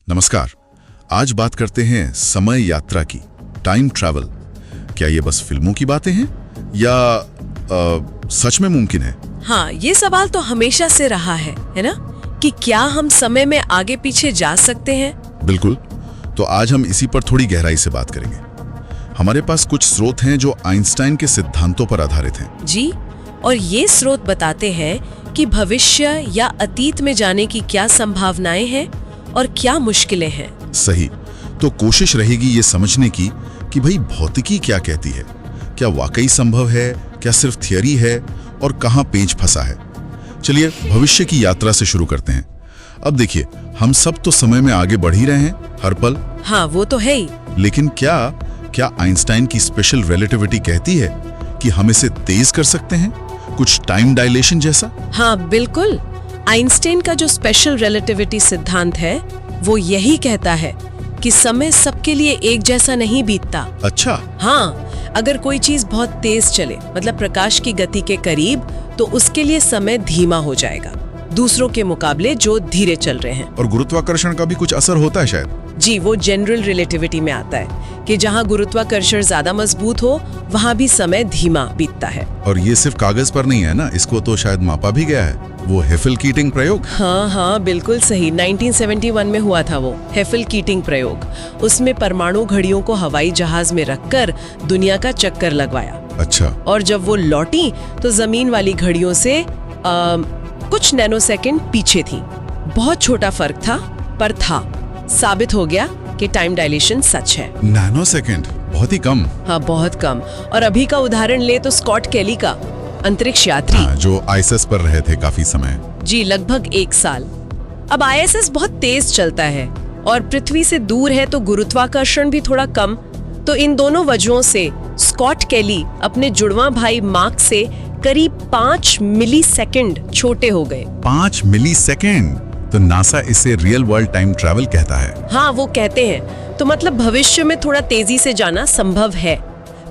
नमस्कार। आज बात करते हैं समय यात्रा की, टाइम ट्रैवल। क्या ये बस फिल्मों की बातें हैं या सच में मुमकिन है? हाँ, ये सवाल तो हमेशा से रहा है ना, कि क्या हम समय में आगे पीछे जा सकते हैं? बिल्कुल। तो आज हम इसी पर थोड़ी गहराई से बात करेंगे। हमारे पास कुछ स्रोत हैं जो आइंस्टाइन के सिद्धांतों पर आधारित हैं। जी, और ये स्रोत बताते हैं कि भविष्य या अतीत में जाने की क्या संभावनाएं हैं और क्या मुश्किलें हैं। सही। तो कोशिश रहेगी ये समझने की कि भाई भौतिकी क्या कहती है, क्या वाकई संभव है, क्या सिर्फ थियरी है और कहाँ पेंच फंसा है। चलिए भविष्य की यात्रा से शुरू करते हैं। अब देखिए, हम सब तो समय में आगे बढ़ ही रहे हैं हर पल। हाँ, वो तो है ही। लेकिन क्या आइंस्टाइन की स्पेशल रिलेटिविटी कहती है कि हम इसे तेज कर सकते हैं, कुछ टाइम डायलेशन जैसा? हाँ बिल्कुल। आइंस्टाइन का जो स्पेशल रिलेटिविटी सिद्धांत है वो यही कहता है कि समय सबके लिए एक जैसा नहीं बीतता। अच्छा। हाँ, अगर कोई चीज बहुत तेज चले, मतलब प्रकाश की गति के करीब, तो उसके लिए समय धीमा हो जाएगा दूसरों के मुकाबले जो धीरे चल रहे हैं। और गुरुत्वाकर्षण का भी कुछ असर होता है शायद? जी, वो जनरल रिलेटिविटी में आता है कि जहाँ गुरुत्वाकर्षण ज्यादा मजबूत हो वहाँ भी समय धीमा बीतता है। और ये सिर्फ कागज पर नहीं है ना, इसको तो शायद मापा भी गया है, वो हेफेल-कीटिंग प्रयोग। हाँ, बिल्कुल सही। 1971 में हुआ था वो हेफेल-कीटिंग प्रयोग। उसमें परमाणु घड़ियों को हवाई जहाज में रखकर दुनिया का चक्कर लगवाया। अच्छा। और जब वो लौटी तो जमीन वाली घड़ियों से कुछ नैनोसेकंड पीछे थी। बहुत छोटा फर्क था, पर था। साबित हो गया कि टाइम डायलेशन सच है। नैनोसेकंड, बहुत ही कम। हाँ, बहुत कम। और अभी का उदाहरण ले तो स्कॉट केली का, अंतरिक्ष यात्री। हाँ, जो आईएसएस पर रहे थे काफी समय। जी, लगभग 1 साल। अब आईएसएस बहुत तेज चलता है और पृथ्वी से दूर है तो गुरुत्वाकर्षण भी थोड़ा कम। तो इन दोनों वजहों से स्कॉट केली अपने जुड़वां भाई मार्क से करीब 5 मिलीसेकंड छोटे हो गए। 5 मिलीसेकंड? तो नासा इसे रियल वर्ल्ड टाइम ट्रैवल कहता है। हाँ, वो कहते हैं। तो मतलब भविष्य में थोड़ा तेजी से जाना संभव है,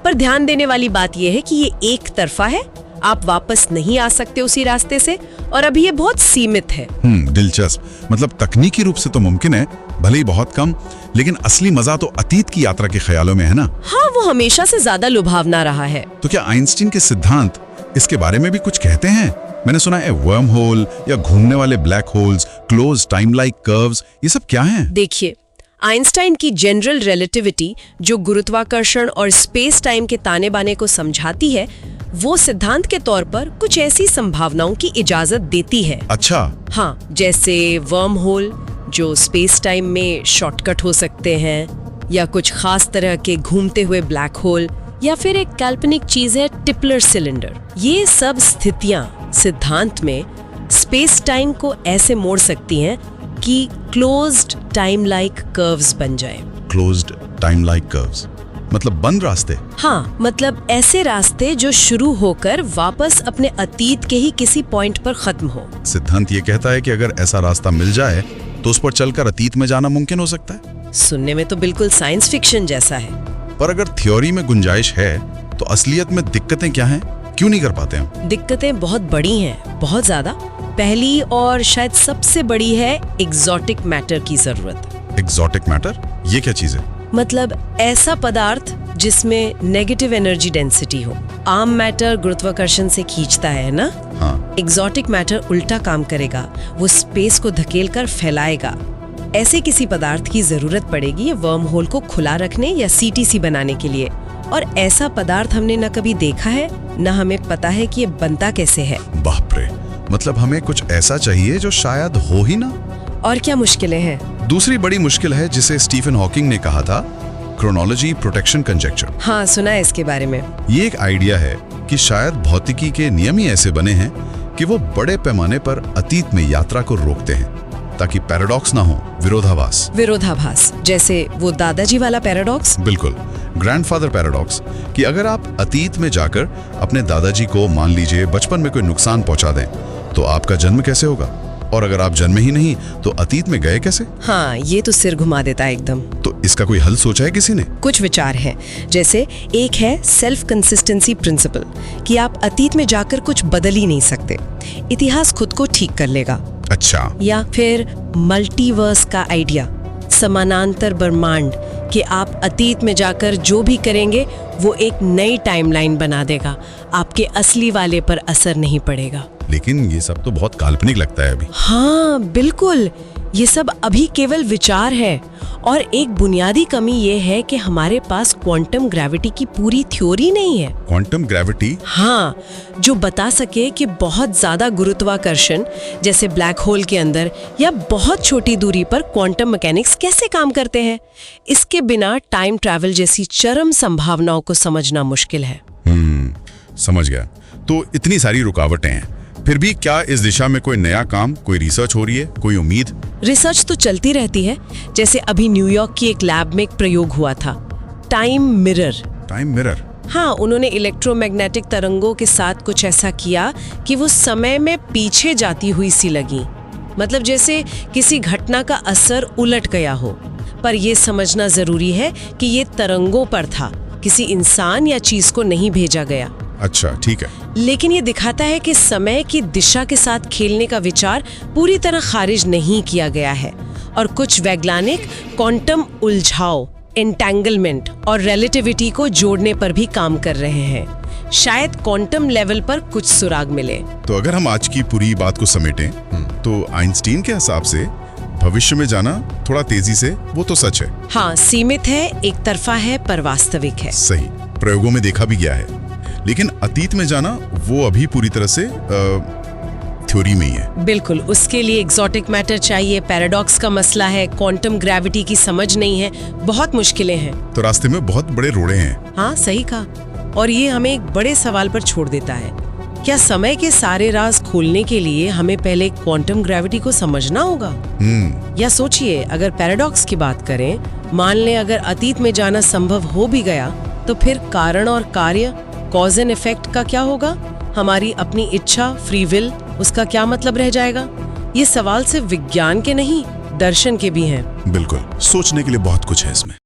पर ध्यान देने वाली बात यह है कि ये एक तरफा है। आप वापस नहीं आ सकते उसी रास्ते से, और अभी ये बहुत सीमित है। दिलचस्प। मतलब तकनीकी रूप से तो मुमकिन है, भले ही बहुत कम, लेकिन असली मजा तो अतीत की यात्रा के ख्यालों में है ना। हाँ, वो हमेशा से ज्यादा लुभावना रहा है। तो क्या आइंस्टीन के सिद्धांत इसके बारे में भी कुछ कहते हैं? मैंने सुना है वर्म होल या घूमने वाले black holes, close time like curves, ये सब क्या हैं? देखिए, आइंस्टाइन की जनरल रिलेटिविटी जो गुरुत्वाकर्षण और स्पेस टाइम के ताने बाने को समझाती है, वो सिद्धांत के तौर पर कुछ ऐसी संभावनाओं की इजाजत देती है। अच्छा। हाँ, जैसे वर्म होल जो स्पेस टाइम में शॉर्टकट हो सकते हैं, या कुछ खास तरह के घूमते हुए ब्लैक होल, या फिर एक काल्पनिक चीज है टिपलर सिलेंडर। ये सब स्थितियां सिद्धांत में स्पेस टाइम को ऐसे मोड़ सकती हैं कि क्लोज्ड टाइम लाइक कर्व्स बन जाएं। क्लोज्ड टाइम लाइक कर्व्स मतलब बंद रास्ते? हाँ, मतलब ऐसे रास्ते जो शुरू होकर वापस अपने अतीत के ही किसी पॉइंट पर खत्म हो। सिद्धांत ये कहता है कि अगर ऐसा रास्ता मिल जाए तो उस पर चलकर अतीत में जाना मुमकिन हो सकता है। सुनने में तो बिल्कुल साइंस फिक्शन जैसा है। पर अगर थ्योरी में गुंजाइश है तो असलियत में दिक्कतें क्या हैं? क्यों नहीं कर पाते हम? दिक्कतें बहुत बड़ी हैं, बहुत ज्यादा। पहली और शायद सबसे बड़ी है एग्जॉटिक मैटर की जरूरत। Exotic matter? ये क्या चीज है? मतलब ऐसा पदार्थ जिसमें नेगेटिव एनर्जी डेंसिटी हो। आम मैटर गुरुत्वाकर्षण से खींचता है ना। हाँ। एग्जॉटिक मैटर उल्टा काम करेगा, वो स्पेस को धकेलकर फैलाएगा। ऐसे किसी पदार्थ की जरूरत पड़ेगी वर्म होल को खुला रखने या सीटीसी बनाने के लिए। और ऐसा पदार्थ हमने न कभी देखा है, न हमें पता है कि ये बनता कैसे है। बाप रे, मतलब हमें कुछ ऐसा चाहिए जो शायद हो ही ना। और क्या मुश्किलें हैं? दूसरी बड़ी मुश्किल है जिसे स्टीफन हॉकिंग ने कहा था क्रोनोलॉजी प्रोटेक्शन कंजेक्चर। हाँ, सुना है इसके बारे में। ये एक आइडिया है कि शायद भौतिकी के नियम ही ऐसे बने हैं कि वो बड़े पैमाने पर अतीत में यात्रा को रोकते हैं ताकि पैराडॉक्स ना हो, विरोधाभास। जैसे वो दादाजी वाला पैराडॉक्स? बिल्कुल, ग्रैंडफादर पैराडॉक्स। कि अगर आप अतीत में जाकर अपने दादाजी को मान लीजिए बचपन में कोई नुकसान पहुंचा दें तो आपका जन्म कैसे होगा, और अगर आप जन्मे ही नहीं तो अतीत में गए कैसे? हाँ, ये तो सिर घुमा देता है एकदम। तो इसका कोई हल सोचा है किसी ने? कुछ विचार है। जैसे एक है सेल्फ कंसिस्टेंसी प्रिंसिपल, कि आप अतीत में जाकर कुछ बदल ही नहीं सकते, इतिहास खुद को ठीक कर लेगा। अच्छा। या फिर मल्टीवर्स का आइडिया, समानांतर ब्रह्मांड कि आप अतीत में जाकर जो भी करेंगे वो एक नई टाइमलाइन बना देगा, आपके असली वाले पर असर नहीं पड़ेगा। लेकिन ये सब तो बहुत काल्पनिक लगता है अभी। हाँ बिल्कुल, ये सब अभी केवल विचार है। और एक बुनियादी कमी ये है कि हमारे पास क्वांटम ग्रेविटी की पूरी थ्योरी नहीं है। Quantum gravity? हाँ, जो बता सके कि बहुत ज्यादा गुरुत्वाकर्षण जैसे ब्लैक होल के अंदर या बहुत छोटी दूरी पर क्वांटम मैकेनिक्स कैसे काम करते हैं। इसके बिना टाइम ट्रैवल जैसी चरम संभावनाओं को समझना मुश्किल है। समझ गया। तो इतनी सारी रुकावटें हैं, फिर भी क्या इस दिशा में कोई नया काम, कोई रिसर्च हो रही है, कोई उम्मीद? रिसर्च तो चलती रहती है। जैसे अभी न्यूयॉर्क की एक लैब में एक प्रयोग हुआ था, टाइम मिरर। Time mirror? हाँ, उन्होंने इलेक्ट्रोमैग्नेटिक तरंगों के साथ कुछ ऐसा किया कि वो समय में पीछे जाती हुई सी लगी, मतलब जैसे किसी घटना का असर उलट गया हो। पर यह समझना जरूरी है कि ये तरंगों पर था, किसी इंसान या चीज को नहीं भेजा गया। अच्छा, ठीक है। लेकिन ये दिखाता है कि समय की दिशा के साथ खेलने का विचार पूरी तरह खारिज नहीं किया गया है और कुछ वैज्ञानिक क्वांटम उलझाव, एंटेंगलमेंट और रिलेटिविटी को जोड़ने पर भी काम कर रहे हैं। शायद क्वांटम लेवल पर कुछ सुराग मिले। तो अगर हम आज की पूरी बात को समेटें तो आइंस्टीन के हिसाब से भविष्य में जाना थोड़ा तेजी से, वो तो सच है। हाँ, सीमित है, एक तरफा है, पर वास्तविक है। सही, प्रयोगों में देखा भी गया है। लेकिन अतीत में जाना वो अभी पूरी तरह से थ्योरी में ही है। बिल्कुल, उसके लिए एग्जॉटिक मैटर चाहिए, पैराडॉक्स का मसला है, क्वांटम ग्रेविटी की समझ नहीं है, बहुत मुश्किलें हैं। तो रास्ते में बहुत बड़े रोड़े हैं। हाँ, सही कहा। और ये हमें एक बड़े सवाल पर छोड़ देता है, क्या समय के सारे राज खोलने के लिए हमें पहले क्वांटम ग्रेविटी को समझना होगा? या सोचिए, अगर पैराडॉक्स की बात करें, मान लें अगर अतीत में जाना संभव हो भी गया, तो फिर कारण और कार्य, कॉज एंड इफेक्ट का क्या होगा? हमारी अपनी इच्छा, फ्री विल, उसका क्या मतलब रह जाएगा? ये सवाल सिर्फ विज्ञान के नहीं, दर्शन के भी हैं। बिल्कुल, सोचने के लिए बहुत कुछ है इसमें।